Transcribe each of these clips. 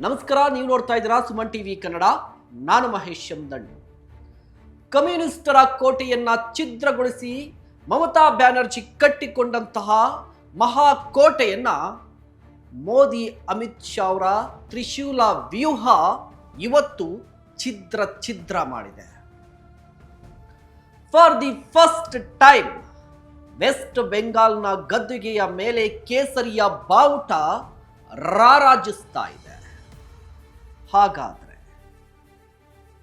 ನಮಸ್ಕಾರ, ನೀವು ನೋಡ್ತಾ ಇದ್ದೀರಾ ಸುಮನ್ ಟಿವಿ ಕನ್ನಡ. ನಾನು ಮಹೇಶ್ ಎಮ್ದಂಡು. ಕಮ್ಯುನಿಸ್ಟರ ಕೋಟೆಯನ್ನ ಛಿದ್ರಗೊಳಿಸಿ ಮಮತಾ ಬ್ಯಾನರ್ಜಿ ಕಟ್ಟಿಕೊಂಡಂತಹ ಮಹಾಕೋಟೆಯನ್ನ ಮೋದಿ ಅಮಿತ್ ಶಾ ಅವರ ತ್ರಿಶೂಲ ವ್ಯೂಹ ಇವತ್ತು ಛಿದ್ರ ಮಾಡಿದೆ. For the first time west ಬೆಂಗಾಲ್ನ ಗದ್ದುಗೆಯ ಮೇಲೆ ಕೇಸರಿಯ ಬಾವುಟ ರಾರಾಜಿಸ್ತಾ ಇದೆ. ಹಾಗಾದ್ರೆ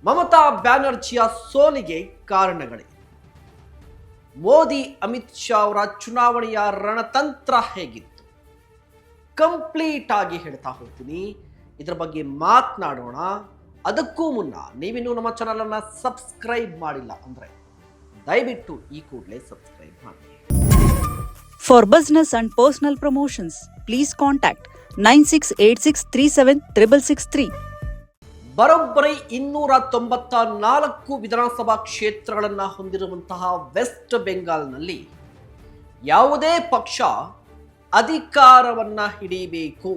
ಮಮತಾ ಬ್ಯಾನರ್ಜಿಯ ಸೋಲಿಗೆ ಕಾರಣಗಳೇನು? ಮೋದಿ ಅಮಿತ್ ಶಾ ಅವರ ಚುನಾವಣೆಯ ರಣತಂತ್ರ ಹೇಗಿತ್ತು? ಕಂಪ್ಲೀಟ್ ಆಗಿ ಹೇಳ್ತಾ ಹೋಗ್ತೀನಿ. ಇದರ ಬಗ್ಗೆ ಮಾತನಾಡೋಣ. ಅದಕ್ಕೂ ಮುನ್ನ ನೀವಿನ್ನೂ ನಮ್ಮ ಚಾನಲ್ ಅನ್ನ ಸಬ್ಸ್ಕ್ರೈಬ್ ಮಾಡಿಲ್ಲ ಅಂದ್ರೆ ದಯವಿಟ್ಟು ಈ ಕೂಡಲೇ ಸಬ್ಸ್ಕ್ರೈಬ್ ಮಾಡಿ. For business and personal promotions, please contact 9686376663. ಬರೋಬ್ಬರಿ 294 ವಿಧಾನಸಭಾ ಕ್ಷೇತ್ರಗಳನ್ನು ಹೊಂದಿರುವಂತಹ ವೆಸ್ಟ್ ಬೆಂಗಾಲ್ನಲ್ಲಿ ಯಾವುದೇ ಪಕ್ಷ ಅಧಿಕಾರವನ್ನ ಹಿಡಿಬೇಕು,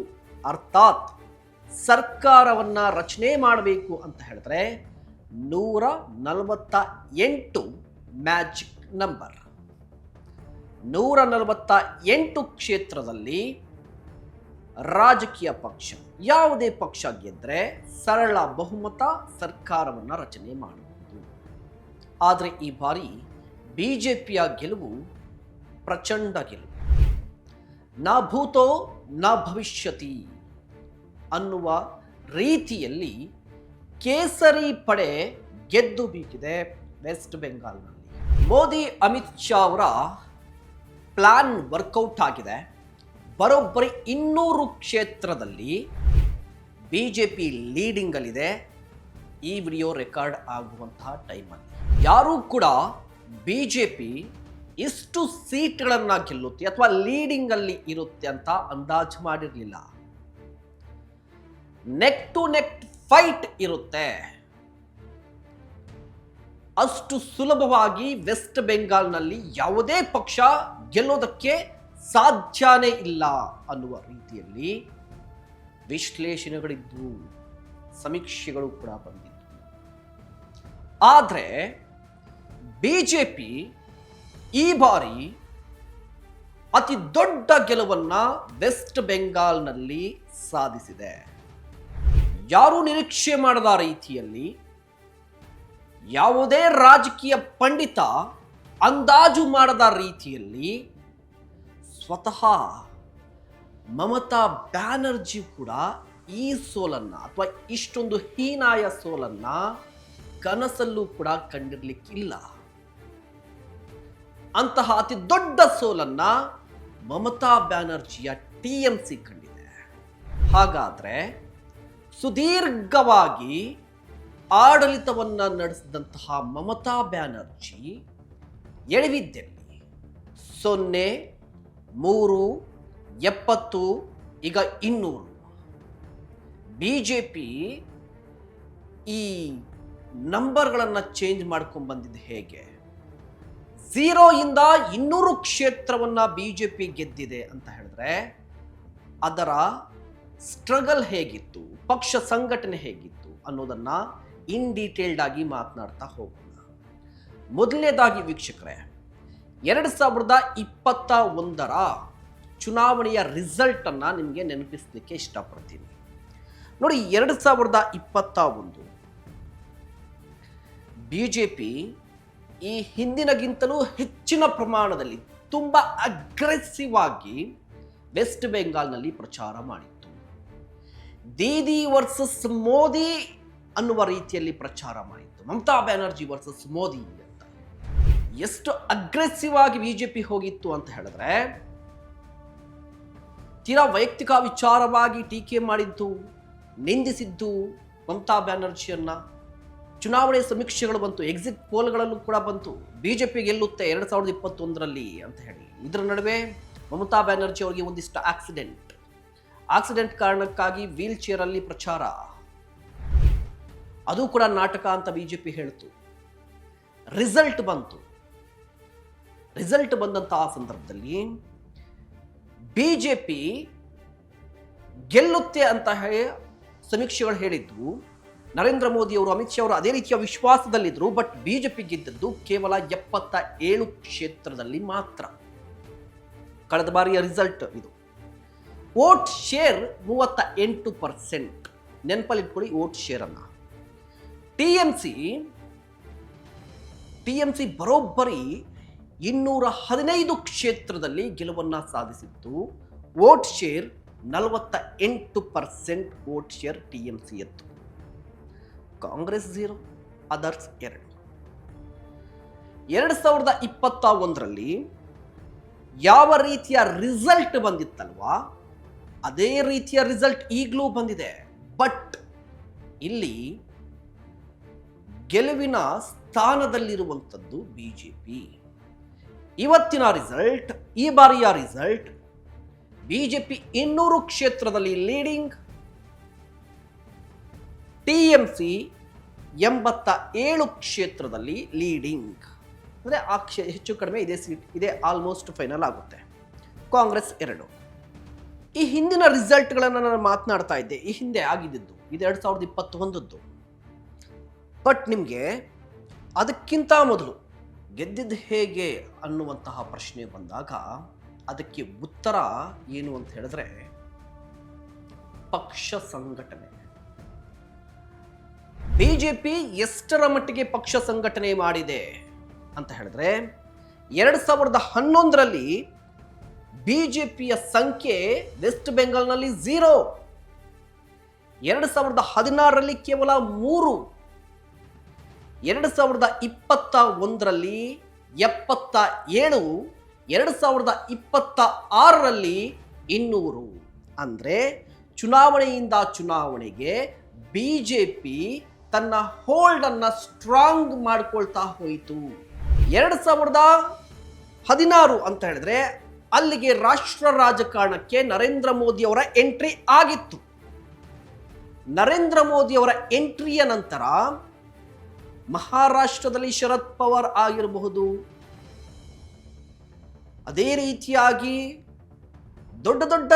ಅರ್ಥಾತ್ ಸರ್ಕಾರವನ್ನ ರಚನೆ ಮಾಡಬೇಕು ಅಂತ ಹೇಳಿದ್ರೆ 148 ಮ್ಯಾಜಿಕ್ ನಂಬರ್. 148 ಕ್ಷೇತ್ರದಲ್ಲಿ ರಾಜಕೀಯ ಪಕ್ಷ ಯಾವುದೇ ಪಕ್ಷ ಗೆದ್ರೆ ಸರಳ ಬಹುಮತ ಸರ್ಕಾರವನ್ನು ರಚನೆ ಮಾಡಬಹುದು. ಆದರೆ ಈ ಬಾರಿ ಬಿಜೆಪಿಯ ಗೆಲುವು ಪ್ರಚಂಡ ಗೆಲುವು. ನ ಭೂತೋ ನ ಭವಿಷ್ಯತಿ ಅನ್ನುವ ರೀತಿಯಲ್ಲಿ ಕೇಸರಿ ಪಡೆ ಗೆದ್ದು ಬೀಗಿದೆ ವೆಸ್ಟ್ ಬೆಂಗಾಲ್ನಲ್ಲಿ. ಮೋದಿ ಅಮಿತ್ ಶಾ ಅವರ ಪ್ಲಾನ್ ವರ್ಕೌಟ್ ಆಗಿದೆ. ಬರೋಬ್ಬರಿ 200 ಕ್ಷೇತ್ರದಲ್ಲಿ ಬಿಜೆಪಿ ಲೀಡಿಂಗಲ್ಲಿದೆ. ಈ ವಿಡಿಯೋ ರೆಕಾರ್ಡ್ ಆಗುವಂತಹ ಟೈಮಲ್ಲಿ ಯಾರೂ ಕೂಡ ಬಿಜೆಪಿ ಇಷ್ಟು ಸೀಟ್ಗಳನ್ನು ಗೆಲ್ಲುತ್ತೆ ಅಥವಾ ಲೀಡಿಂಗ್ ಅಲ್ಲಿ ಇರುತ್ತೆ ಅಂತ ಅಂದಾಜು ಮಾಡಿರಲಿಲ್ಲ. ನೆಕ್ ಟು ನೆಕ್ ಫೈಟ್ ಇರುತ್ತೆ. ಅಷ್ಟು ಸುಲಭವಾಗಿ ವೆಸ್ಟ್ ಬೆಂಗಾಲ್ನಲ್ಲಿ ಯಾವುದೇ ಪಕ್ಷ ಗೆಲ್ಲೋದಕ್ಕೆ ಸಾಧ್ಯನೇ ಇಲ್ಲ ಅನ್ನುವ ರೀತಿಯಲ್ಲಿ ವಿಶ್ಲೇಷಣೆಗಳಿದ್ದು, ಸಮೀಕ್ಷೆಗಳು ಕೂಡ ಬಂದಿದ್ದು. ಆದರೆ ಬಿಜೆಪಿ ಈ ಬಾರಿ ಅತಿ ದೊಡ್ಡ ಗೆಲುವನ್ನ ವೆಸ್ಟ್ ಬೆಂಗಾಲ್ನಲ್ಲಿ ಸಾಧಿಸಿದೆ. ಯಾರೂ ನಿರೀಕ್ಷೆ ಮಾಡದ ರೀತಿಯಲ್ಲಿ, ಯಾವುದೇ ರಾಜಕೀಯ ಪಂಡಿತ ಅಂದಾಜು ಮಾಡದ ರೀತಿಯಲ್ಲಿ ಸ್ವತಃ ಮಮತಾ ಬ್ಯಾನರ್ಜಿ ಕೂಡ ಈ ಸೋಲನ್ನ ಅಥವಾ ಇಷ್ಟೊಂದು ಹೀನಾಯ ಸೋಲನ್ನ ಕನಸಲ್ಲೂ ಕೂಡ ಕಂಡಿರ್ಲಿಕ್ಕಿಲ್ಲ. ಅಂತಹ ಅತಿ ದೊಡ್ಡ ಸೋಲನ್ನ ಮಮತಾ ಬ್ಯಾನರ್ಜಿಯ ಟಿಎಂಸಿ ಕಂಡಿದೆ. ಹಾಗಾದ್ರೆ ಸುದೀರ್ಘವಾಗಿ ಆಡಳಿತವನ್ನ ನಡೆಸಿದಂತಹ ಮಮತಾ ಬ್ಯಾನರ್ಜಿ ಎಡವಿದ್ದೆಲ್ಲಿ? 0, 3, 70, ಈಗ 200. ಬಿಜೆಪಿ ಈ ನಂಬರ್ಗಳನ್ನು ಚೇಂಜ್ ಮಾಡ್ಕೊಂಡು ಬಂದಿದ್ದು ಹೇಗೆ? 0 ಇಂದ 200 ಕ್ಷೇತ್ರವನ್ನ ಬಿಜೆಪಿ ಗೆದ್ದಿದೆ ಅಂತ ಹೇಳಿದ್ರೆ ಅದರ ಸ್ಟ್ರಗಲ್ ಹೇಗಿತ್ತು, ಪಕ್ಷ ಸಂಘಟನೆ ಹೇಗಿತ್ತು ಅನ್ನೋದನ್ನ ಇನ್ ಡೀಟೇಲ್ಡ್ ಆಗಿ ಮಾತನಾಡ್ತಾ ಹೋಗೋಣ. ಮೊದಲನೇದಾಗಿ ವೀಕ್ಷಕರೇ, 2021ರ ಚುನಾವಣೆಯ ರಿಸಲ್ಟ್ ಅನ್ನ ನಿಮಗೆ ನೆನಪಿಸಲಿಕ್ಕೆ ಇಷ್ಟಪಡ್ತೀನಿ. ನೋಡಿ, 2021 ಬಿಜೆಪಿ ಈ ಹಿಂದಿನಗಿಂತಲೂ ಹೆಚ್ಚಿನ ಪ್ರಮಾಣದಲ್ಲಿ ತುಂಬಾ ಅಗ್ರೆಸಿವ್ ಆಗಿ ವೆಸ್ಟ್ ಬೆಂಗಾಲ್ನಲ್ಲಿ ಪ್ರಚಾರ ಮಾಡಿತ್ತು. ದೀದಿ ವರ್ಸಸ್ ಮೋದಿ ಅನ್ನುವ ರೀತಿಯಲ್ಲಿ ಪ್ರಚಾರ ಮಾಡಿತ್ತು. ಮಮತಾ ಬ್ಯಾನರ್ಜಿ ವರ್ಸಸ್ ಮೋದಿ ಅಂತ ಎಷ್ಟು ಅಗ್ರೆಸಿವ್ ಆಗಿ ಬಿಜೆಪಿ ಹೋಗಿತ್ತು ಅಂತ ಹೇಳಿದ್ರೆ, ತೀರಾ ವೈಯಕ್ತಿಕ ವಿಚಾರವಾಗಿ ಟೀಕೆ ಮಾಡಿದ್ದು, ನಿಂದಿಸಿದ್ದು ಮಮತಾ ಬ್ಯಾನರ್ಜಿಯನ್ನ. ಚುನಾವಣೆ ಸಮೀಕ್ಷೆಗಳು ಬಂತು, ಎಕ್ಸಿಟ್ ಪೋಲ್ಗಳಲ್ಲೂ ಕೂಡ ಬಂತು, ಬಿಜೆಪಿ ಗೆಲ್ಲುತ್ತೆ 2021ರಲ್ಲಿ ಅಂತ ಹೇಳಿ. ಇದರ ನಡುವೆ ಮಮತಾ ಬ್ಯಾನರ್ಜಿ ಅವರಿಗೆ ಒಂದಿಷ್ಟು ಆಕ್ಸಿಡೆಂಟ್ ಕಾರಣಕ್ಕಾಗಿ ವೀಲ್ ಚೇರ್ ಅಲ್ಲಿ ಪ್ರಚಾರ, ಅದು ಕೂಡ ನಾಟಕ ಅಂತ ಬಿಜೆಪಿ ಹೇಳ್ತು. ರಿಸಲ್ಟ್ ಬಂದಂತಹ ಸಂದರ್ಭದಲ್ಲಿ ಬಿಜೆಪಿ ಗೆಲ್ಲುತ್ತೆ ಅಂತ ಹೇಳಿ ಸಮೀಕ್ಷೆಗಳು ಹೇಳಿದ್ರು ನರೇಂದ್ರ ಮೋದಿ ಅವರು, ಅಮಿತ್ ಶಾ ಅವರು ಅದೇ ರೀತಿಯ ವಿಶ್ವಾಸದಲ್ಲಿದ್ದರು. ಬಟ್ ಬಿಜೆಪಿ ಗೆದ್ದದ್ದು ಕೇವಲ 77 ಕ್ಷೇತ್ರದಲ್ಲಿ ಮಾತ್ರ. ಕಳೆದ ಬಾರಿಯ ರಿಸಲ್ಟ್ ಇದು. Vote share 38%. ನೆನಪಲ್ಲಿ ಇಟ್ಕೊಳ್ಳಿ ವೋಟ್ ಶೇರ್ ಅನ್ನ. ಟಿಎಂಸಿ ಬರೋಬ್ಬರಿ 215 ಕ್ಷೇತ್ರದಲ್ಲಿ ಗೆಲುವನ್ನ ಸಾಧಿಸಿತ್ತು. Vote share 48% vote share TMC ಎತ್ತು. ಕಾಂಗ್ರೆಸ್ 0, ಅದರ್ಸ್ 2. 2021ರಲ್ಲಿ ಯಾವ ರೀತಿಯ ರಿಸಲ್ಟ್ ಬಂದಿತ್ತಲ್ವಾ ಅದೇ ರೀತಿಯ ರಿಸಲ್ಟ್ ಈಗಲೂ ಬಂದಿದೆ. ಬಟ್ ಇಲ್ಲಿ ಗೆಲುವಿನ ಸ್ಥಾನದಲ್ಲಿರುವಂಥದ್ದು ಬಿಜೆಪಿ. ಇವತ್ತಿನ ರಿಸಲ್ಟ್, ಈ ಬಾರಿಯ ರಿಸಲ್ಟ್, ಬಿಜೆಪಿ 200 ಕ್ಷೇತ್ರದಲ್ಲಿ ಲೀಡಿಂಗ್, ಟಿಎಂಸಿ 87 ಕ್ಷೇತ್ರದಲ್ಲಿ ಲೀಡಿಂಗ್. ಅಂದರೆ ಆ ಹೆಚ್ಚು ಕಡಿಮೆ ಇದೇ ಸೀಟ್ ಇದೇ ಆಲ್ಮೋಸ್ಟ್ ಫೈನಲ್ ಆಗುತ್ತೆ. ಕಾಂಗ್ರೆಸ್ 2. ಈ ಹಿಂದಿನ ರಿಸಲ್ಟ್ಗಳನ್ನು ನಾನು ಮಾತನಾಡ್ತಾ ಇದ್ದೆ. ಈ ಹಿಂದೆ ಆಗಿದ್ದು ಇದು 2021ದ್ದು. ಬಟ್ ನಿಮಗೆ ಅದಕ್ಕಿಂತ ಮೊದಲು ಗೆದ್ದಿದ್ದು ಹೇಗೆ ಅನ್ನುವಂತಹ ಪ್ರಶ್ನೆ ಬಂದಾಗ ಅದಕ್ಕೆ ಉತ್ತರ ಏನು ಅಂತ ಹೇಳಿದ್ರೆ ಪಕ್ಷ ಸಂಘಟನೆ. ಬಿಜೆಪಿ ಎಷ್ಟರ ಮಟ್ಟಿಗೆ ಪಕ್ಷ ಸಂಘಟನೆ ಮಾಡಿದೆ ಅಂತ ಹೇಳಿದ್ರೆ 2011ರಲ್ಲಿ ಬಿಜೆಪಿಯ ಸಂಖ್ಯೆ ವೆಸ್ಟ್ ಬೆಂಗಾಲ್ನಲ್ಲಿ 0. 2016ರಲ್ಲಿ ಕೇವಲ 3. 2021ರಲ್ಲಿ 77. 2026ರಲ್ಲಿ 200. ಅಂದ್ರೆ ಚುನಾವಣೆಯಿಂದ ಚುನಾವಣೆಗೆ ಬಿಜೆಪಿ ತನ್ನ ಹೋಲ್ಡ್ ಅನ್ನ ಸ್ಟ್ರಾಂಗ್ ಮಾಡ್ಕೊಳ್ತಾ ಹೋಯಿತು. 2016 ಅಂತ ಹೇಳಿದ್ರೆ ಅಲ್ಲಿಗೆ ರಾಷ್ಟ್ರ ರಾಜಕಾರಣಕ್ಕೆ ನರೇಂದ್ರ ಮೋದಿ ಅವರ ಎಂಟ್ರಿ ಆಗಿತ್ತು. ನರೇಂದ್ರ ಮೋದಿ ಅವರ ಎಂಟ್ರಿಯ ನಂತರ ಮಹಾರಾಷ್ಟ್ರದಲ್ಲಿ ಶರದ್ ಪವಾರ್ ಆಗಿರಬಹುದು, ಅದೇ ರೀತಿಯಾಗಿ ದೊಡ್ಡ ದೊಡ್ಡ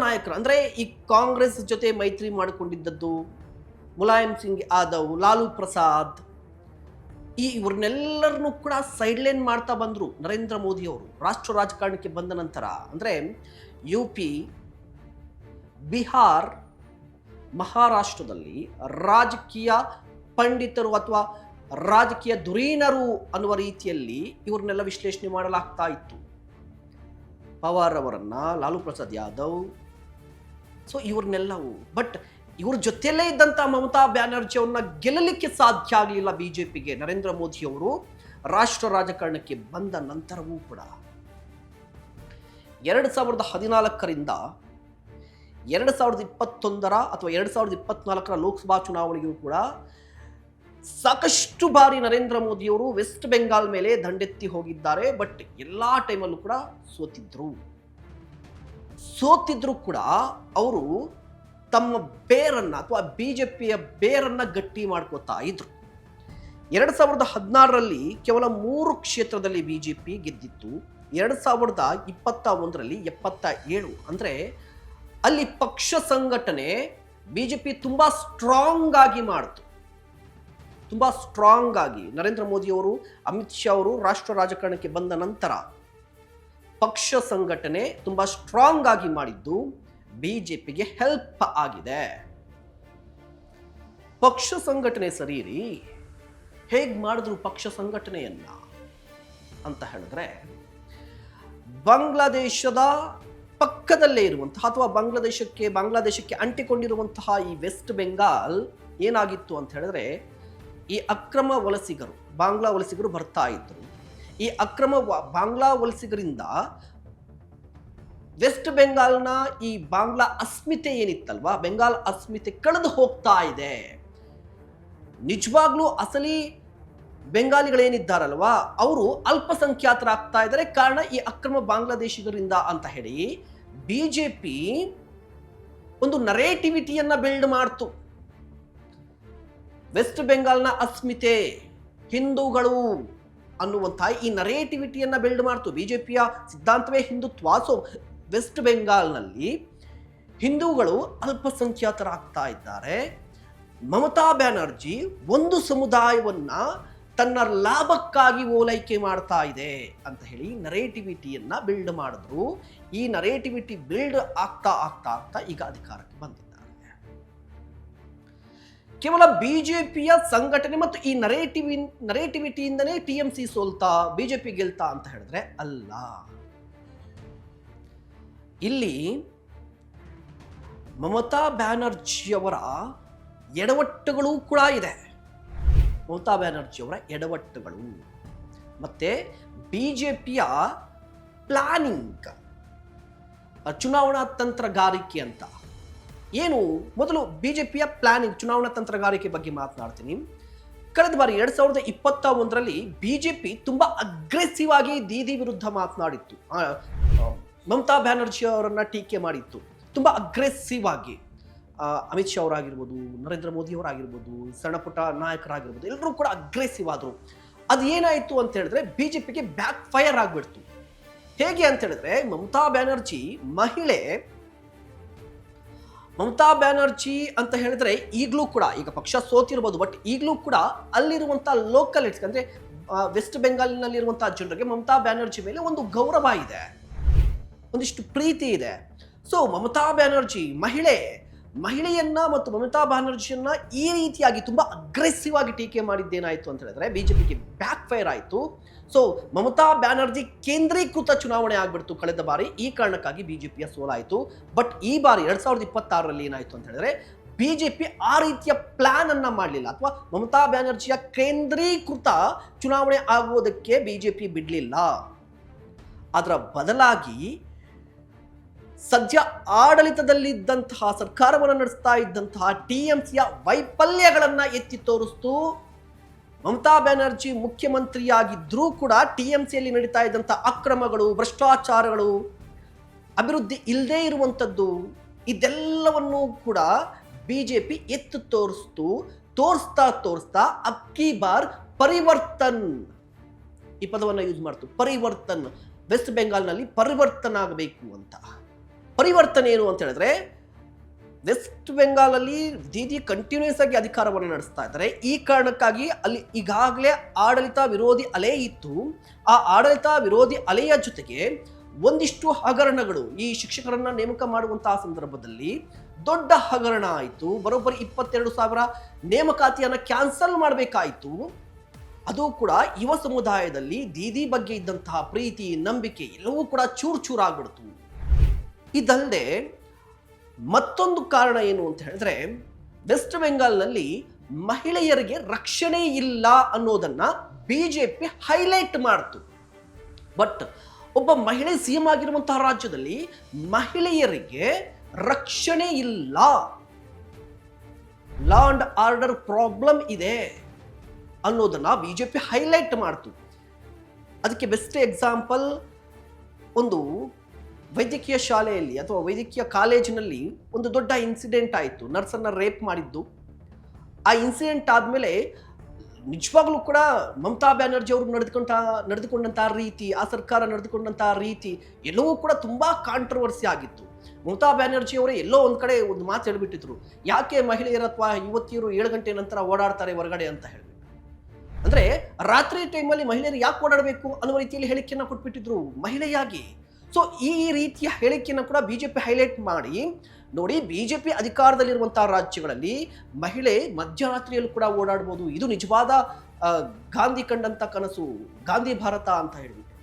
ನಾಯಕರು ಅಂದ್ರೆ ಈ ಕಾಂಗ್ರೆಸ್ ಜೊತೆ ಮೈತ್ರಿ ಮಾಡಿಕೊಂಡಿದ್ದದ್ದು ಮುಲಾಯಂ ಸಿಂಗ್ ಯಾದವ್, ಲಾಲು ಪ್ರಸಾದ್, ಇವ್ರನ್ನೆಲ್ಲರನ್ನೂ ಕೂಡ ಸೈಡ್ಲೈನ್ ಮಾಡ್ತಾ ಬಂದ್ರು ನರೇಂದ್ರ ಮೋದಿ ಅವರು ರಾಷ್ಟ್ರ ರಾಜಕಾರಣಕ್ಕೆ ಬಂದ ನಂತರ. ಅಂದ್ರೆ UP, ಬಿಹಾರ್, ಮಹಾರಾಷ್ಟ್ರದಲ್ಲಿ ರಾಜಕೀಯ ಪಂಡಿತರು ಅಥವಾ ರಾಜಕೀಯ ಧುರೀಣರು ಅನ್ನುವ ರೀತಿಯಲ್ಲಿ ಇವ್ರನ್ನೆಲ್ಲ ವಿಶ್ಲೇಷಣೆ ಮಾಡಲಾಗ್ತಾ ಇತ್ತು. ಪವಾರ್ ಅವರನ್ನ, ಲಾಲು ಪ್ರಸಾದ್ ಯಾದವ್, ಸೊ ಇವ್ರನ್ನೆಲ್ಲವೂ. ಬಟ್ ಇವ್ರ ಜೊತೆಯಲ್ಲೇ ಇದ್ದಂಥ ಮಮತಾ ಬ್ಯಾನರ್ಜಿ ಅವ್ರನ್ನ ಗೆಲ್ಲಲಿಕ್ಕೆ ಸಾಧ್ಯ ಆಗಲಿಲ್ಲ ಬಿಜೆಪಿಗೆ. ನರೇಂದ್ರ ಮೋದಿ ಅವರು ರಾಷ್ಟ್ರ ರಾಜಕಾರಣಕ್ಕೆ ಬಂದ ನಂತರವೂ ಕೂಡ 2014ರಿಂದ 2021 ಅಥವಾ 2024 ಲೋಕಸಭಾ ಚುನಾವಣೆಗೂ ಕೂಡ ಸಾಕಷ್ಟು ಬಾರಿ ನರೇಂದ್ರ ಮೋದಿಯವರು ವೆಸ್ಟ್ ಬೆಂಗಾಲ್ ಮೇಲೆ ದಂಡೆತ್ತಿ ಹೋಗಿದ್ದಾರೆ. ಬಟ್ ಎಲ್ಲಾ ಟೈಮಲ್ಲೂ ಕೂಡ ಸೋತಿದ್ರು ಕೂಡ ಅವರು ತಮ್ಮ ಬೇರನ್ನ ಅಥವಾ ಬಿಜೆಪಿಯ ಬೇರನ್ನ ಗಟ್ಟಿ ಮಾಡ್ಕೋತಾ ಇದ್ರು. 2016ರಲ್ಲಿ ಕೇವಲ 3 ಕ್ಷೇತ್ರದಲ್ಲಿ ಬಿಜೆಪಿ ಗೆದ್ದಿತ್ತು. 2021ರಲ್ಲಿ 77. ಅಂದ್ರೆ ಅಲ್ಲಿ ಪಕ್ಷ ಸಂಘಟನೆ ಬಿಜೆಪಿ ತುಂಬಾ ಸ್ಟ್ರಾಂಗ್ ಆಗಿ ಮಾಡಿತು. ತುಂಬಾ ಸ್ಟ್ರಾಂಗ್ ಆಗಿ ನರೇಂದ್ರ ಮೋದಿ ಅವರು, ಅಮಿತ್ ಶಾ ಅವರು ರಾಷ್ಟ್ರ ರಾಜಕಾರಣಕ್ಕೆ ಬಂದ ನಂತರ ಪಕ್ಷ ಸಂಘಟನೆ ತುಂಬಾ ಸ್ಟ್ರಾಂಗ್ ಆಗಿ ಮಾಡಿದ್ದು ಬಿಜೆಪಿಗೆ ಹೆಲ್ಪ್ ಆಗಿದೆ. ಪಕ್ಷ ಸಂಘಟನೆ ಸರಿಯಿರಿ, ಹೇಗೆ ಮಾಡಿದ್ರು ಪಕ್ಷ ಸಂಘಟನೆಯನ್ನ ಅಂತ ಹೇಳಿದ್ರೆ ಬಾಂಗ್ಲಾದೇಶದ ಪಕ್ಕದಲ್ಲೇ ಇರುವಂತಹ ಅಥವಾ ಬಾಂಗ್ಲಾದೇಶಕ್ಕೆ ಅಂಟಿಕೊಂಡಿರುವಂತಹ ಈ ವೆಸ್ಟ್ ಬೆಂಗಾಲ್ ಏನಾಗಿತ್ತು ಅಂತ ಹೇಳಿದ್ರೆ ಈ ಅಕ್ರಮ ವಲಸಿಗರು, ಬಾಂಗ್ಲಾ ವಲಸಿಗರು ಬರ್ತಾ ಇದ್ರು. ಈ ಅಕ್ರಮ ಬಾಂಗ್ಲಾ ವಲಸಿಗರಿಂದ ವೆಸ್ಟ್ ಬೆಂಗಾಲ್ನ ಈ ಬಾಂಗ್ಲಾ ಅಸ್ಮಿತೆ ಏನಿತ್ತಲ್ವಾ, ಬೆಂಗಾಲ್ ಅಸ್ಮಿತೆ ಕಳೆದು ಹೋಗ್ತಾ ಇದೆ. ನಿಜವಾಗ್ಲೂ ಅಸಲಿ ಬೆಂಗಾಲಿಗಳೇನಿದ್ದಾರಲ್ವಾ ಅವರು ಅಲ್ಪಸಂಖ್ಯಾತರಾಗ್ತಾ ಇದ್ದಾರೆ. ಕಾರಣ ಈ ಅಕ್ರಮ ಬಾಂಗ್ಲಾದೇಶಿಗರಿಂದ ಅಂತ ಹೇಳಿ ಬಿಜೆಪಿ ಒಂದು ನರೇಟಿವಿಟಿಯನ್ನ ಬಿಲ್ಡ್ ಮಾಡ್ತು. ವೆಸ್ಟ್ ಬೆಂಗಾಲ್ನ ಅಸ್ಮಿತೆ ಹಿಂದೂಗಳು ಅನ್ನುವಂತಹ ಈ ನರೇಟಿವಿಟಿಯನ್ನ ಬಿಲ್ಡ್ ಮಾಡ್ತು. ಬಿಜೆಪಿಯ ಸಿದ್ಧಾಂತವೇ ಹಿಂದುತ್ವ. ಸೊ ವೆಸ್ಟ್ ಬೆಂಗಾಲ್ನಲ್ಲಿ ಹಿಂದೂಗಳು ಅಲ್ಪಸಂಖ್ಯಾತರಾಗ್ತಾ ಇದ್ದಾರೆ. ಮಮತಾ ಬ್ಯಾನರ್ಜಿ ಒಂದು ಸಮುದಾಯವನ್ನ ತನ್ನ ಲಾಭಕ್ಕಾಗಿ ಓಲೈಕೆ ಮಾಡ್ತಾ ಇದೆ ಅಂತ ಹೇಳಿ ನರೇಟಿವಿಟಿಯನ್ನ ಬಿಲ್ಡ್ ಮಾಡಿದ್ರು. ಈ ನರೇಟಿವಿಟಿ ಬಿಲ್ಡ್ ಆಗ್ತಾ ಆಗ್ತಾ ಆಗ್ತಾ ಈಗ ಅಧಿಕಾರಕ್ಕೆ ಬಂದಿದ್ದಾರೆ. ಕೇವಲ ಬಿಜೆಪಿಯ ಸಂಘಟನೆ ಮತ್ತು ಈ ನರೇಟಿವಿಟಿಯಿಂದನೇ ಟಿಎಂಸಿ ಸೋಲ್ತಾ ಬಿಜೆಪಿ ಗೆಲ್ತಾ ಅಂತ ಹೇಳಿದ್ರೆ ಅಲ್ಲ. ಇಲ್ಲಿ ಮಮತಾ ಬ್ಯಾನರ್ಜಿಯವರ ಎಡವಟ್ಟುಗಳು ಕೂಡ ಇದೆ. ಮಮತಾ ಬ್ಯಾನರ್ಜಿಯವರ ಎಡವಟ್ಟುಗಳು ಮತ್ತೆ ಬಿಜೆಪಿಯ ಪ್ಲಾನಿಂಗ್, ಚುನಾವಣಾ ತಂತ್ರಗಾರಿಕೆ ಅಂತ ಏನು. ಮೊದಲು ಬಿಜೆಪಿಯ ಪ್ಲಾನಿಂಗ್, ಚುನಾವಣಾ ತಂತ್ರಗಾರಿಕೆ ಬಗ್ಗೆ ಮಾತನಾಡ್ತೀನಿ. ಕಳೆದ ಬಾರಿ 2021ರಲ್ಲಿ ಬಿಜೆಪಿ ತುಂಬಾ ಅಗ್ರೆಸಿವ್ ಆಗಿ ದೀದಿ ವಿರುದ್ಧ ಮಾತನಾಡಿತ್ತು. ಮಮತಾ ಬ್ಯಾನರ್ಜಿ ಅವರನ್ನ ಟೀಕೆ ಮಾಡಿತ್ತು ತುಂಬಾ ಅಗ್ರೆಸಿವ್ ಆಗಿ. ಅಮಿತ್ ಶಾ ಅವರಾಗಿರ್ಬೋದು, ನರೇಂದ್ರ ಮೋದಿ ಅವರಾಗಿರ್ಬೋದು, ಸಣ್ಣ ಪುಟ್ಟ ನಾಯಕರಾಗಿರ್ಬೋದು, ಎಲ್ಲರೂ ಕೂಡ ಅಗ್ರೆಸಿವ್ ಆದರು. ಅದು ಏನಾಯಿತು ಅಂತ ಹೇಳಿದ್ರೆ ಬಿಜೆಪಿಗೆ ಬ್ಯಾಕ್ ಫೈರ್ ಆಗಿಬಿಡ್ತು. ಹೇಗೆ ಅಂತ ಹೇಳಿದ್ರೆ ಮಮತಾ ಬ್ಯಾನರ್ಜಿ ಅಂತ ಹೇಳಿದ್ರೆ ಈಗಲೂ ಕೂಡ, ಈಗ ಪಕ್ಷ ಸೋತಿರ್ಬೋದು, ಬಟ್ ಈಗಲೂ ಕೂಡ ಅಲ್ಲಿರುವಂತಹ ಲೋಕಲಿಟ್ಸ್ ಅಂದ್ರೆ ವೆಸ್ಟ್ ಬೆಂಗಾಲ್ನಲ್ಲಿರುವಂತಹ ಜನರಿಗೆ ಮಮತಾ ಬ್ಯಾನರ್ಜಿ ಮೇಲೆ ಒಂದು ಗೌರವ ಇದೆ, ಒಂದಿಷ್ಟು ಪ್ರೀತಿ ಇದೆ. ಸೊ ಮಮತಾ ಬ್ಯಾನರ್ಜಿ ಮಹಿಳೆಯನ್ನ ಮತ್ತು ಮಮತಾ ಬ್ಯಾನರ್ಜಿಯನ್ನ ಈ ರೀತಿಯಾಗಿ ತುಂಬಾ ಅಗ್ರೆಸಿವ್ ಆಗಿ ಟೀಕೆ ಮಾಡಿದ್ದೇನಾಯ್ತು ಅಂತ ಹೇಳಿದ್ರೆ ಬಿಜೆಪಿಗೆ ಬ್ಯಾಕ್ ಫೈರ್ ಆಯಿತು. ಸೊ ಮಮತಾ ಬ್ಯಾನರ್ಜಿ ಕೇಂದ್ರೀಕೃತ ಚುನಾವಣೆ ಆಗ್ಬಿಡ್ತು ಕಳೆದ ಬಾರಿ. ಈ ಕಾರಣಕ್ಕಾಗಿ ಬಿಜೆಪಿಯ ಸೋಲಾಯಿತು. ಬಟ್ ಈ ಬಾರಿ 2026ರಲ್ಲಿ ಏನಾಯ್ತು ಅಂತ ಹೇಳಿದ್ರೆ ಬಿಜೆಪಿ ಆ ರೀತಿಯ ಪ್ಲಾನ್ ಅನ್ನ ಮಾಡಲಿಲ್ಲ, ಅಥವಾ ಮಮತಾ ಬ್ಯಾನರ್ಜಿಯ ಕೇಂದ್ರೀಕೃತ ಚುನಾವಣೆ ಆಗುವುದಕ್ಕೆ ಬಿಜೆಪಿ ಬಿಡಲಿಲ್ಲ. ಅದರ ಬದಲಾಗಿ ಸದ್ಯ ಆಡಳಿತದಲ್ಲಿದ್ದಂತಹ, ಸರ್ಕಾರವನ್ನು ನಡೆಸ್ತಾ ಇದ್ದಂತಹ ಟಿಎಂಸಿಯ ವೈಫಲ್ಯಗಳನ್ನ ಎತ್ತಿ ತೋರಿಸ್ತು. ಮಮತಾ ಬ್ಯಾನರ್ಜಿ ಮುಖ್ಯಮಂತ್ರಿಯಾಗಿದ್ರೂ ಕೂಡ ಟಿಎಂಸಿಯಲ್ಲಿ ನಡೀತಾ ಇದ್ದಂತಹ ಅಕ್ರಮಗಳು, ಭ್ರಷ್ಟಾಚಾರಗಳು, ಅಭಿವೃದ್ಧಿ ಇಲ್ಲದೇ ಇರುವಂಥದ್ದು, ಇದೆಲ್ಲವನ್ನೂ ಕೂಡ ಬಿಜೆಪಿ ಎತ್ತು ತೋರಿಸ್ತಾ ಅಬ್ಕಿ ಬಾರ್ ಪರಿವರ್ತನ್, ಈ ಪದವನ್ನು ಯೂಸ್ ಮಾಡ್ತು. ಪರಿವರ್ತನ್, ವೆಸ್ಟ್ ಬೆಂಗಾಲ್ನಲ್ಲಿ ಪರಿವರ್ತನೆ ಆಗಬೇಕು ಅಂತ. ಪರಿವರ್ತನೆ ಏನು ಅಂತ ಹೇಳಿದ್ರೆ ವೆಸ್ಟ್ ಬೆಂಗಾಲಲ್ಲಿ ದೀದಿ ಕಂಟಿನ್ಯೂಸ್ ಆಗಿ ಅಧಿಕಾರವನ್ನು ನಡೆಸ್ತಾ ಇದ್ದಾರೆ. ಈ ಕಾರಣಕ್ಕಾಗಿ ಅಲ್ಲಿ ಈಗಾಗಲೇ ಆಡಳಿತ ವಿರೋಧಿ ಅಲೆ ಇತ್ತು. ಆ ಆಡಳಿತ ವಿರೋಧಿ ಅಲೆಯ ಜೊತೆಗೆ ಒಂದಿಷ್ಟು ಹಗರಣಗಳು, ಈ ಶಿಕ್ಷಕರನ್ನ ನೇಮಕ ಮಾಡುವಂತಹ ಸಂದರ್ಭದಲ್ಲಿ ದೊಡ್ಡ ಹಗರಣ ಆಯಿತು. ಬರೋಬ್ಬರಿ 22,000 ನೇಮಕಾತಿಯನ್ನು ಕ್ಯಾನ್ಸಲ್ ಮಾಡಬೇಕಾಯಿತು. ಅದು ಕೂಡ ಯುವ ಸಮುದಾಯದಲ್ಲಿ ದೀದಿ ಬಗ್ಗೆ ಇದ್ದಂತಹ ಪ್ರೀತಿ, ನಂಬಿಕೆ ಎಲ್ಲವೂ ಕೂಡ ಚೂರಾಗ್ಬಿಡ್ತು. ಇದಲ್ಲದೆ ಮತ್ತೊಂದು ಕಾರಣ ಏನು ಅಂತ ಹೇಳಿದ್ರೆ ವೆಸ್ಟ್ ಬೆಂಗಾಲ್ನಲ್ಲಿ ಮಹಿಳೆಯರಿಗೆ ರಕ್ಷಣೆ ಇಲ್ಲ ಅನ್ನೋದನ್ನ ಬಿಜೆಪಿ ಹೈಲೈಟ್ ಮಾಡ್ತು. ಬಟ್ ಒಬ್ಬ ಮಹಿಳೆ ಸಿಎಂ ಆಗಿರುವಂತಹ ರಾಜ್ಯದಲ್ಲಿ ಮಹಿಳೆಯರಿಗೆ ರಕ್ಷಣೆ ಇಲ್ಲ, ಲಾ ಅಂಡ್ ಆರ್ಡರ್ ಪ್ರಾಬ್ಲಮ್ ಇದೆ ಅನ್ನೋದನ್ನ ಬಿಜೆಪಿ ಹೈಲೈಟ್ ಮಾಡ್ತು. ಅದಕ್ಕೆ ಬೆಸ್ಟ್ ಎಕ್ಸಾಂಪಲ್, ಒಂದು ವೈದ್ಯಕೀಯ ಶಾಲೆಯಲ್ಲಿ ಅಥವಾ ವೈದ್ಯಕೀಯ ಕಾಲೇಜಿನಲ್ಲಿ ಒಂದು ದೊಡ್ಡ ಇನ್ಸಿಡೆಂಟ್ ಆಯಿತು. ನರ್ಸನ್ನ ರೇಪ್ ಮಾಡಿದ್ದು. ಆ ಇನ್ಸಿಡೆಂಟ್ ಆದಮೇಲೆ ನಿಜವಾಗ್ಲೂ ಕೂಡ ಮಮತಾ ಬ್ಯಾನರ್ಜಿ ಅವರು ನಡೆದುಕೊಂಡಂತಹ ರೀತಿ, ಆ ಸರ್ಕಾರ ನಡೆದುಕೊಂಡಂತಹ ರೀತಿ ಎಲ್ಲವೂ ಕೂಡ ತುಂಬಾ ಕಾಂಟ್ರವರ್ಸಿ ಆಗಿತ್ತು. ಮಮತಾ ಬ್ಯಾನರ್ಜಿ ಅವರೇ ಎಲ್ಲೋ ಒಂದ್ ಕಡೆ ಒಂದು ಮಾತು ಹೇಳ್ಬಿಟ್ಟಿದ್ರು, ಯಾಕೆ ಮಹಿಳೆಯರ ಅಥವಾ ಯುವತಿಯರು 7 ಗಂಟೆ ನಂತರ ಓಡಾಡ್ತಾರೆ ಹೊರಗಡೆ ಅಂತ ಹೇಳ್ಬಿಟ್ಟು. ಅಂದ್ರೆ ರಾತ್ರಿ ಟೈಮಲ್ಲಿ ಮಹಿಳೆಯರು ಯಾಕೆ ಓಡಾಡಬೇಕು ಅನ್ನುವ ರೀತಿಯಲ್ಲಿ ಹೇಳಿಕೆಯನ್ನು ಕೊಟ್ಬಿಟ್ಟಿದ್ರು ಮಹಿಳೆಯಾಗಿ. ಸೊ ಈ ರೀತಿಯ ಹೇಳಿಕೆಯನ್ನು ಕೂಡ ಬಿಜೆಪಿ ಹೈಲೈಟ್ ಮಾಡಿ, ನೋಡಿ ಬಿಜೆಪಿ ಅಧಿಕಾರದಲ್ಲಿರುವಂತಹ ರಾಜ್ಯಗಳಲ್ಲಿ ಮಹಿಳೆ ಮಧ್ಯರಾತ್ರಿಯಲ್ಲೂ ಕೂಡ ಓಡಾಡಬಹುದು, ಇದು ನಿಜವಾದ ಗಾಂಧಿ ಕಂಡಂತ ಕನಸು, ಗಾಂಧಿ ಭಾರತ ಅಂತ ಹೇಳಿಬಿಟ್ಟು.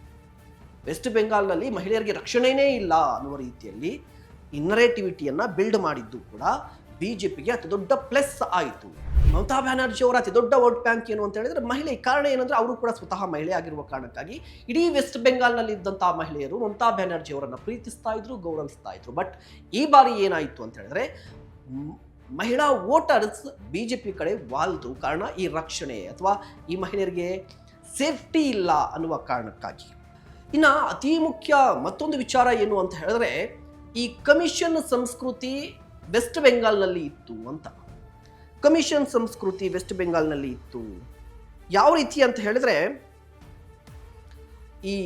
ವೆಸ್ಟ್ ಬೆಂಗಾಲ್ನಲ್ಲಿ ಮಹಿಳೆಯರಿಗೆ ರಕ್ಷಣೆನೇ ಇಲ್ಲ ಅನ್ನುವ ರೀತಿಯಲ್ಲಿ ಇನ್ನರೇಟಿವಿಟಿಯನ್ನ ಬಿಲ್ಡ್ ಮಾಡಿದ್ದು ಕೂಡ ಬಿಜೆಪಿಗೆ ಅತಿ ದೊಡ್ಡ ಪ್ಲಸ್ ಆಯಿತು. ಮಮತಾ ಬ್ಯಾನರ್ಜಿ ಅವರ ಅತಿ ದೊಡ್ಡ ವೋಟ್ ಬ್ಯಾಂಕ್ ಏನು ಅಂತ ಹೇಳಿದ್ರೆ ಮಹಿಳೆ. ಕಾರಣ ಏನಂದ್ರೆ ಅವರು ಕೂಡ ಸ್ವತಃ ಮಹಿಳೆ ಆಗಿರುವ ಕಾರಣಕ್ಕಾಗಿ ಇಡೀ ವೆಸ್ಟ್ ಬೆಂಗಾಲ್ನಲ್ಲಿ ಇದ್ದಂತಹ ಮಹಿಳೆಯರು ಮಮತಾ ಬ್ಯಾನರ್ಜಿ ಅವರನ್ನ ಪ್ರೀತಿಸ್ತಾ ಇದ್ರು, ಗೌರವಿಸ್ತಾ ಇದ್ರು. ಬಟ್ ಈ ಬಾರಿ ಏನಾಯಿತು ಅಂತ ಹೇಳಿದ್ರೆ ಮಹಿಳಾ ವೋಟರ್ಸ್ ಬಿಜೆಪಿ ಕಡೆ ವಾಲ್ದ್ರು. ಕಾರಣ ಈ ರಕ್ಷಣೆ ಅಥವಾ ಈ ಮಹಿಳೆಯರಿಗೆ ಸೇಫ್ಟಿ ಇಲ್ಲ ಅನ್ನುವ ಕಾರಣಕ್ಕಾಗಿ. ಇನ್ನ ಅತಿ ಮುಖ್ಯ ಮತ್ತೊಂದು ವಿಚಾರ ಏನು ಅಂತ ಹೇಳಿದ್ರೆ ಈ ಕಮಿಷನ್ ಸಂಸ್ಕೃತಿ ವೆಸ್ಟ್ ಬೆಂಗಾಲ್ನಲ್ಲಿ ಇತ್ತು ಅಂತ. ಕಮಿಷನ್ ಸಂಸ್ಕೃತಿ ವೆಸ್ಟ್ ಬೆಂಗಾಲ್ನಲ್ಲಿ ಇತ್ತು. ಯಾವ ರೀತಿ ಅಂತ ಹೇಳಿದ್ರೆ ಈ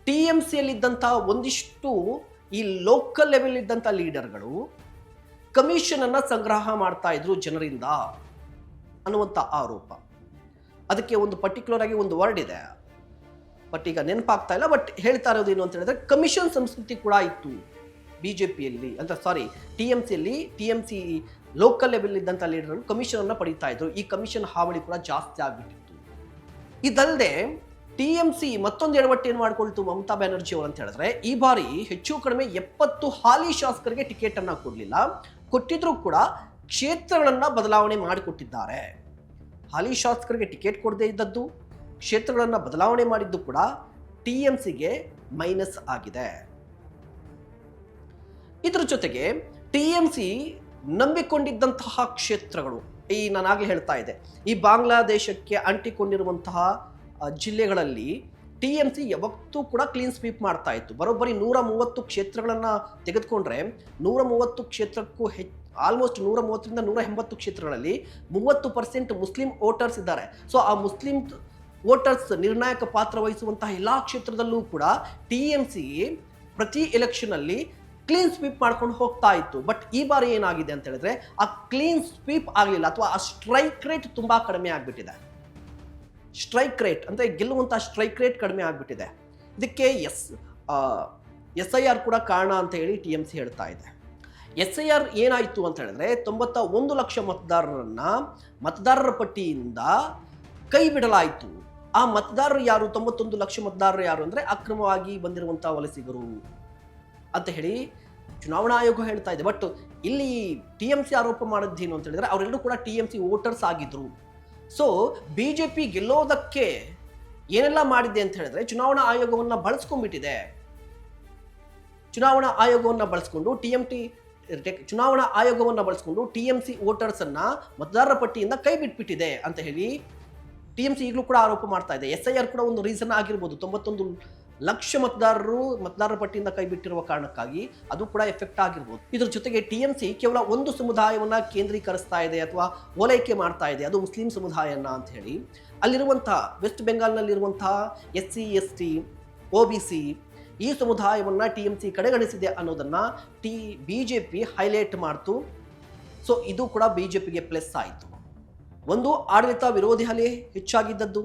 ಟಿಎಂಸಿಯಲ್ಲಿದ್ದಂತಹ ಒಂದಿಷ್ಟು ಈ ಲೋಕಲ್ ಲೆವೆಲ್ ಇದ್ದಂಥ ಲೀಡರ್ಗಳು ಕಮಿಷನ್ ಅನ್ನ ಸಂಗ್ರಹ ಮಾಡ್ತಾ ಇದ್ರು ಜನರಿಂದ ಅನ್ನುವಂಥ ಆರೋಪ. ಅದಕ್ಕೆ ಒಂದು ಪರ್ಟಿಕ್ಯುಲರ್ ಆಗಿ ಒಂದು ವರ್ಡ್ ಇದೆ, ಬಟ್ ಈಗ ನೆನಪಾಗ್ತಾ ಇಲ್ಲ. ಬಟ್ ಹೇಳ್ತಾ ಇರೋದು ಏನು ಅಂತ ಹೇಳಿದ್ರೆ, ಕಮಿಷನ್ ಸಂಸ್ಕೃತಿ ಕೂಡ ಇತ್ತು ಬಿಜೆಪಿಯಲ್ಲಿ, ಅಂತ ಸಾರಿ TMCಯಲ್ಲಿ. TMC ಲೋಕಲ್ ಲೆವೆಲ್ ಇದ್ದಂಥ ಲೀಡರ್ಗಳು ಕಮಿಷನ್ ಅನ್ನ ಪಡೀತಾ ಇದ್ರು. ಈ ಕಮಿಷನ್ ಹಾವಳಿ ಕೂಡ ಜಾಸ್ತಿ ಆಗ್ಬಿಟ್ಟಿತ್ತು. ಇದಲ್ಲದೆ TMC ಮತ್ತೊಂದು ಎಡವಟ್ಟು ಏನು ಮಾಡ್ಕೊಳ್ತು ಮಮತಾ ಬ್ಯಾನರ್ಜಿ ಅವರು ಅಂತ ಹೇಳಿದ್ರೆ, ಈ ಬಾರಿ ಹೆಚ್ಚು ಕಡಿಮೆ 70 ಹಾಲಿ ಶಾಸಕರಿಗೆ ಟಿಕೆಟ್ ಅನ್ನ ಕೊಡಲಿಲ್ಲ. ಕೊಟ್ಟಿದ್ರು ಕೂಡ ಕ್ಷೇತ್ರಗಳನ್ನ ಬದಲಾವಣೆ ಮಾಡಿಕೊಟ್ಟಿದ್ದಾರೆ. ಹಾಲಿ ಶಾಸಕರಿಗೆ ಟಿಕೆಟ್ ಕೊಡದೇ ಇದ್ದದ್ದು, ಕ್ಷೇತ್ರಗಳನ್ನ ಬದಲಾವಣೆ ಮಾಡಿದ್ದು ಕೂಡ TMCಗೆ ಮೈನಸ್ ಆಗಿದೆ. ಇದರ ಜೊತೆಗೆ TMC ನಂಬಿಕೊಂಡಿದ್ದಂತಹ ಕ್ಷೇತ್ರಗಳು, ನಾನಾಗಲೇ ಹೇಳ್ತಾ ಇದ್ದೆ, ಈ ಬಾಂಗ್ಲಾದೇಶಕ್ಕೆ ಅಂಟಿಕೊಂಡಿರುವಂತಹ ಜಿಲ್ಲೆಗಳಲ್ಲಿ TMC ಯಾವತ್ತೂ ಕೂಡ ಕ್ಲೀನ್ ಸ್ವೀಪ್ ಮಾಡ್ತಾ ಇತ್ತು. ಬರೋಬ್ಬರಿ 130 ಕ್ಷೇತ್ರಗಳನ್ನು ತೆಗೆದುಕೊಂಡ್ರೆ 130 ಕ್ಷೇತ್ರಕ್ಕೂ ಆಲ್ಮೋಸ್ಟ್ 130ರಿಂದ 180 ಕ್ಷೇತ್ರಗಳಲ್ಲಿ 30% ಮುಸ್ಲಿಂ ವೋಟರ್ಸ್ ಇದ್ದಾರೆ. ಸೊ ಆ ಮುಸ್ಲಿಂ ವೋಟರ್ಸ್ ನಿರ್ಣಾಯಕ ಪಾತ್ರ ವಹಿಸುವಂತಹ ಎಲ್ಲ ಕ್ಷೇತ್ರದಲ್ಲೂ ಕೂಡ TMC ಪ್ರತಿ ಎಲೆಕ್ಷನ್ ಅಲ್ಲಿ ಕ್ಲೀನ್ ಸ್ವೀಪ್ ಮಾಡ್ಕೊಂಡು ಹೋಗ್ತಾ ಇತ್ತು. ಬಟ್ ಈ ಬಾರಿ ಏನಾಗಿದೆ ಅಂತ ಹೇಳಿದ್ರೆ, ಆ ಕ್ಲೀನ್ ಸ್ವೀಪ್ ಆಗಲಿಲ್ಲ, ಅಥವಾ ಆ ಸ್ಟ್ರೈಕ್ ರೇಟ್ ತುಂಬಾ ಕಡಿಮೆ ಆಗಿಬಿಟ್ಟಿದೆ. ಸ್ಟ್ರೈಕ್ ರೇಟ್ ಅಂದರೆ ಗೆಲ್ಲುವಂಥ ಸ್ಟ್ರೈಕ್ ರೇಟ್ ಕಡಿಮೆ ಆಗಿಬಿಟ್ಟಿದೆ. ಇದಕ್ಕೆ SIR ಕೂಡ ಕಾರಣ ಅಂತ ಹೇಳಿ TMC ಹೇಳ್ತಾ ಇದೆ. SIR ಏನಾಯಿತು ಅಂತ ಹೇಳಿದ್ರೆ, 91 ಲಕ್ಷ ಮತದಾರರ ಪಟ್ಟಿಯಿಂದ ಕೈ ಬಿಡಲಾಯಿತು. ಆ ಮತದಾರರು ಯಾರು? 91 ಲಕ್ಷ ಮತದಾರರು ಯಾರು ಅಂದರೆ ಅಕ್ರಮವಾಗಿ ಬಂದಿರುವಂಥ ವಲಸಿಗರು ಅಂತ ಹೇಳಿ ಚುನಾವಣಾ ಆಯೋಗ ಹೇಳ್ತಾ ಇದೆ. ಬಟ್ ಇಲ್ಲಿ TMC ಆರೋಪ ಮಾಡಿದ್ದೇನು ಅಂತ ಹೇಳಿದ್ರೆ, ಅವರೆಲ್ಲರೂ ಕೂಡ TMC ವೋಟರ್ಸ್ ಆಗಿದ್ರು. ಸೊ ಬಿಜೆಪಿ ಗೆಲ್ಲೋದಕ್ಕೆ ಏನೆಲ್ಲ ಮಾಡಿದೆ ಅಂತ ಹೇಳಿದ್ರೆ, ಚುನಾವಣಾ ಆಯೋಗವನ್ನು ಬಳಸ್ಕೊಂಡ್ಬಿಟ್ಟಿದೆ. ಚುನಾವಣಾ ಆಯೋಗವನ್ನು ಬಳಸ್ಕೊಂಡು TMC ವೋಟರ್ಸ್ ಅನ್ನ ಮತದಾರರ ಪಟ್ಟಿಯಿಂದ ಕೈ ಬಿಟ್ಬಿಟ್ಟಿದೆ ಅಂತ ಹೇಳಿ TMC ಈಗಲೂ ಕೂಡ ಆರೋಪ ಮಾಡ್ತಾ ಇದೆ. SIR ಕೂಡ ಒಂದು ರೀಸನ್ ಆಗಿರ್ಬೋದು. 91 ಲಕ್ಷ ಮತದಾರರ ಪಟ್ಟಿಯಿಂದ ಕೈ ಬಿಟ್ಟಿರುವ ಕಾರಣಕ್ಕಾಗಿ ಅದು ಕೂಡ ಎಫೆಕ್ಟ್ ಆಗಿರ್ಬೋದು. ಇದ್ರ ಜೊತೆಗೆ TMC ಕೇವಲ ಒಂದು ಸಮುದಾಯವನ್ನ ಕೇಂದ್ರೀಕರಿಸ್ತಾ ಇದೆ ಅಥವಾ ಓಲೈಕೆ ಮಾಡ್ತಾ ಇದೆ, ಅದು ಮುಸ್ಲಿಂ ಸಮುದಾಯನ ಅಂತ ಹೇಳಿ. ಅಲ್ಲಿರುವಂತಹ ವೆಸ್ಟ್ ಬೆಂಗಾಲ್ನಲ್ಲಿರುವಂತಹ SC ST OBC ಈ ಸಮುದಾಯವನ್ನ TMC ಕಡೆಗಣಿಸಿದೆ ಅನ್ನೋದನ್ನ ಬಿಜೆಪಿ ಹೈಲೈಟ್ ಮಾಡ್ತು. ಸೊ ಇದು ಕೂಡ ಬಿಜೆಪಿಗೆ ಪ್ಲಸ್ ಆಯಿತು. ಒಂದು, ಆಡಳಿತ ವಿರೋಧಿ ಅಲೆ ಹೆಚ್ಚಾಗಿದ್ದದ್ದು,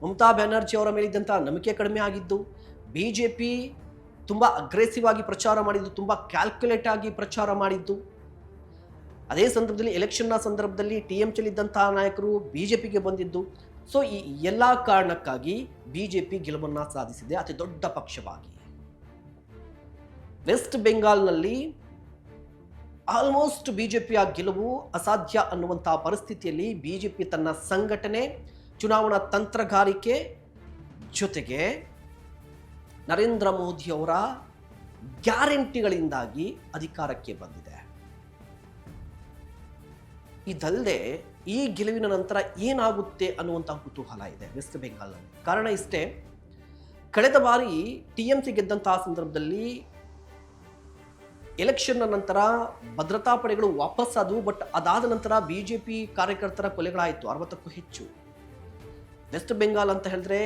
ಮಮತಾ ಬ್ಯಾನರ್ಜಿ ಅವರ ಮೇಲಿದ್ದಂಥ ನಂಬಿಕೆ ಕಡಿಮೆ ಆಗಿದ್ದು, ಬಿಜೆಪಿ ತುಂಬ ಅಗ್ರೆಸಿವ್ ಆಗಿ ಪ್ರಚಾರ ಮಾಡಿದ್ದು, ತುಂಬ ಕ್ಯಾಲ್ಕುಲೇಟ್ ಆಗಿ ಪ್ರಚಾರ ಮಾಡಿದ್ದು. ಅದೇ ಸಂದರ್ಭದಲ್ಲಿ ಎಲೆಕ್ಷನ್ನ ಸಂದರ್ಭದಲ್ಲಿ TMCಯಲ್ಲಿದ್ದಂತಹ ನಾಯಕರು ಬಿಜೆಪಿಗೆ ಬಂದಿದ್ದು. ಸೊ ಈ ಎಲ್ಲ ಕಾರಣಕ್ಕಾಗಿ ಬಿಜೆಪಿ ಗೆಲುವನ್ನು ಸಾಧಿಸಿದೆ ಅತಿ ದೊಡ್ಡ ಪಕ್ಷವಾಗಿ. ವೆಸ್ಟ್ ಬೆಂಗಾಲ್ನಲ್ಲಿ ಆಲ್ಮೋಸ್ಟ್ ಬಿಜೆಪಿಯ ಗೆಲುವು ಅಸಾಧ್ಯ ಅನ್ನುವಂತಹ ಪರಿಸ್ಥಿತಿಯಲ್ಲಿ ಬಿಜೆಪಿ ತನ್ನ ಸಂಘಟನೆ, ಚುನಾವಣಾ ತಂತ್ರಗಾರಿಕೆ ಜೊತೆಗೆ ನರೇಂದ್ರ ಮೋದಿ ಅವರ ಗ್ಯಾರಂಟಿಗಳಿಂದಾಗಿ ಅಧಿಕಾರಕ್ಕೆ ಬಂದಿದೆ. ಇದಲ್ಲದೆ ಈ ಗೆಲುವಿನ ನಂತರ ಏನಾಗುತ್ತೆ ಅನ್ನುವಂತಹ ಕುತೂಹಲ ಇದೆ ವೆಸ್ಟ್ ಬೆಂಗಾಲ್ನಲ್ಲಿ. ಕಾರಣ ಇಷ್ಟೇ, ಕಳೆದ ಬಾರಿ TMC ಗೆದ್ದಂತಹ ಸಂದರ್ಭದಲ್ಲಿ ಎಲೆಕ್ಷನ್ನ ನಂತರ ಭದ್ರತಾ ಪಡೆಗಳು ವಾಪಸ್ ಆದವು. ಬಟ್ ಅದಾದ ನಂತರ ಬಿಜೆಪಿ ಕಾರ್ಯಕರ್ತರ ಕೊಲೆಗಳಾಯಿತು 60ಕ್ಕೂ ಹೆಚ್ಚು. ವೆಸ್ಟ್ ಬೆಂಗಾಲ್ ಅಂತ ಹೇಳಿದ್ರೆ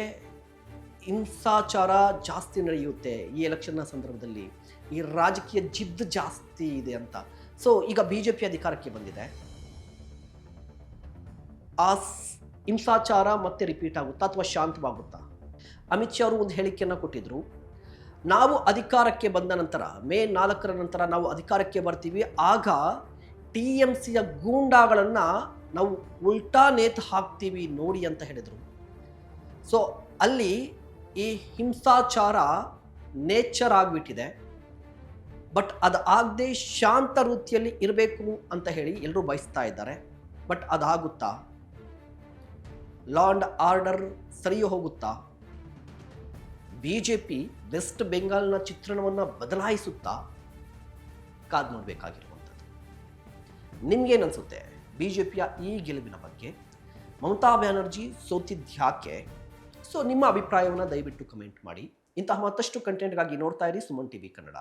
ಹಿಂಸಾಚಾರ ಜಾಸ್ತಿ ನಡೆಯುತ್ತೆ ಈ ಎಲೆಕ್ಷನ್ನ ಸಂದರ್ಭದಲ್ಲಿ, ಈ ರಾಜಕೀಯ ಜಿದ್ದು ಜಾಸ್ತಿ ಇದೆ ಅಂತ. ಸೊ ಈಗ ಬಿಜೆಪಿ ಅಧಿಕಾರಕ್ಕೆ ಬಂದಿದೆ, ಆ ಹಿಂಸಾಚಾರ ಮತ್ತೆ ರಿಪೀಟ್ ಆಗುತ್ತಾ ಅಥವಾ ಶಾಂತವಾಗುತ್ತಾ? ಅಮಿತ್ ಶಾ ಅವರು ಒಂದು ಹೇಳಿಕೆಯನ್ನು ಕೊಟ್ಟಿದ್ರು, ನಾವು ಅಧಿಕಾರಕ್ಕೆ ಬಂದ ನಂತರ ಮೇ 4ರ ನಂತರ ನಾವು ಅಧಿಕಾರಕ್ಕೆ ಬರ್ತೀವಿ, ಆಗ TMCಯ ಗೂಂಡಾಗಳನ್ನು ನಾವು ಉಲ್ಟಾ ನೇತು ಹಾಕ್ತೀವಿ ನೋಡಿ ಅಂತ ಹೇಳಿದರು. ಸೊ ಅಲ್ಲಿ ಈ ಹಿಂಸಾಚಾರ ನೇಚರ್ ಆಗಿಬಿಟ್ಟಿದೆ. ಬಟ್ ಅದು ಆಗದೆ ಶಾಂತ ರೀತಿಯಲ್ಲಿ ಇರಬೇಕು ಅಂತ ಹೇಳಿ ಎಲ್ಲರೂ ಬಯಸ್ತಾ ಇದ್ದಾರೆ. ಬಟ್ ಅದಾಗುತ್ತಾ? ಲಾ ಅಂಡ್ ಆರ್ಡರ್ ಸರಿ ಹೋಗುತ್ತಾ? ಬಿಜೆಪಿ ವೆಸ್ಟ್ ಬೆಂಗಾಲ್ನ ಚಿತ್ರಣವನ್ನು ಬದಲಾಯಿಸುತ್ತಾ? ಕಾದು ನೋಡಬೇಕಾಗಿರುವಂಥದ್ದು. ನಿಮ್ಗೇನನ್ಸುತ್ತೆ ಬಿಜೆಪಿಯ ಈ ಗೆಲುವಿನ ಬಗ್ಗೆ? ಮಮತಾ ಬ್ಯಾನರ್ಜಿ ಸೋತಿದ್ಯಾಕೆ? ಸೊ ನಿಮ್ಮ ಅಭಿಪ್ರಾಯವನ್ನು ದಯವಿಟ್ಟು ಕಮೆಂಟ್ ಮಾಡಿ. ಇಂತಹ ಮತ್ತಷ್ಟು ಕಂಟೆಂಟ್ಗಾಗಿ ನೋಡ್ತಾ ಇರಿ ಸುಮನ್ TV ಕನ್ನಡ.